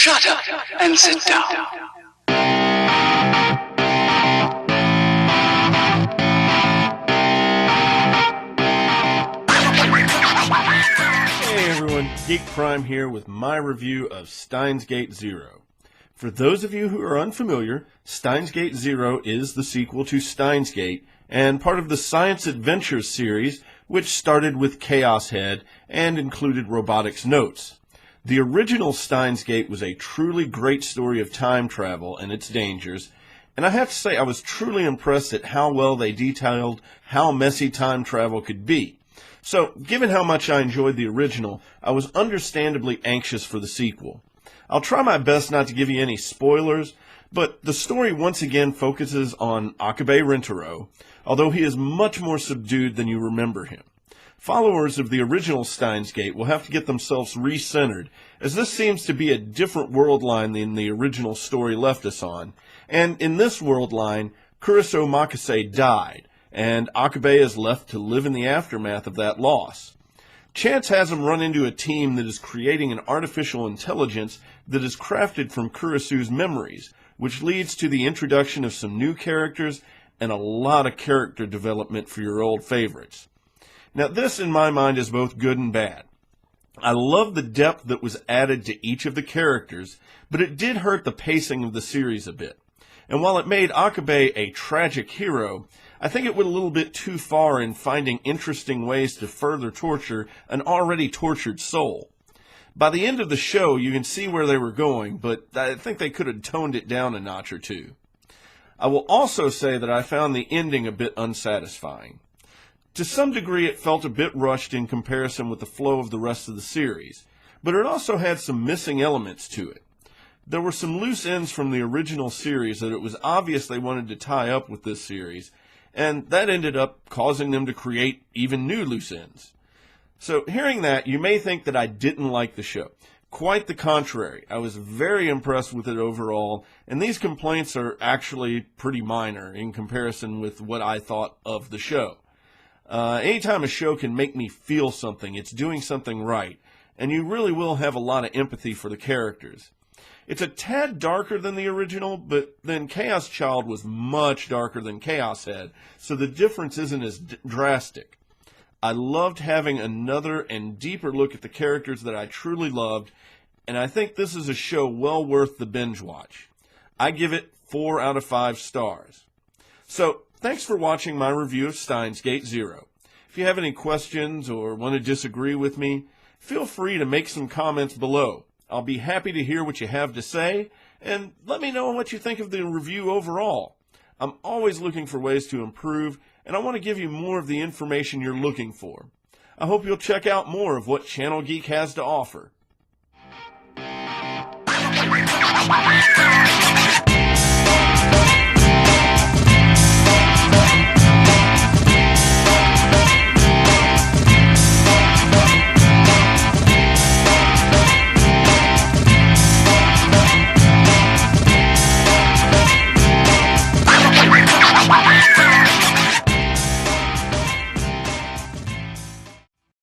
Shut up and sit down. Hey everyone, Geek Prime here with my review of Steins Gate Zero. For those of you who are unfamiliar, Steins Gate Zero is the sequel to Steins Gate and part of the Science Adventures series, which started with Chaos Head and included Robotics Notes. The original Steins Gate was a truly great story of time travel and its dangers, and I have to say I was truly impressed at how well they detailed how messy time travel could be. So, given how much I enjoyed the original, I was understandably anxious for the sequel. I'll try my best not to give you any spoilers, but the story once again focuses on Akabe Rentaro, although he is much more subdued than you remember him. Followers of the original Steins Gate will have to get themselves re-centered, as this seems to be a different world line than the original story left us on, and in this world line, Kurisu Makase died, and Akabe is left to live in the aftermath of that loss. Chance has him run into a team that is creating an artificial intelligence that is crafted from Kurisu's memories, which leads to the introduction of some new characters and a lot of character development for your old favorites. Now this, in my mind, is both good and bad. I love the depth that was added to each of the characters, but it did hurt the pacing of the series a bit. And while it made Akabe a tragic hero, I think it went a little bit too far in finding interesting ways to further torture an already tortured soul. By the end of the show, you can see where they were going, but I think they could have toned it down a notch or two. I will also say that I found the ending a bit unsatisfying. To some degree, it felt a bit rushed in comparison with the flow of the rest of the series, but it also had some missing elements to it. There were some loose ends from the original series that it was obvious they wanted to tie up with this series, and that ended up causing them to create even new loose ends. So hearing that, you may think that I didn't like the show. Quite the contrary. I was very impressed with it overall, and these complaints are actually pretty minor in comparison with what I thought of the show. Anytime a show can make me feel something, it's doing something right, and you really will have a lot of empathy for the characters. It's a tad darker than the original, but then Chaos Child was much darker than Chaos Head, so the difference isn't as drastic. I loved having another and deeper look at the characters that I truly loved, and I think this is a show well worth the binge watch. I give it 4 out of 5 stars. So, thanks for watching my review of Steins Gate Zero. If you have any questions or want to disagree with me, feel free to make some comments below. I'll be happy to hear what you have to say, and let me know what you think of the review overall. I'm always looking for ways to improve, and I want to give you more of the information you're looking for. I hope you'll check out more of what Channel Geek has to offer.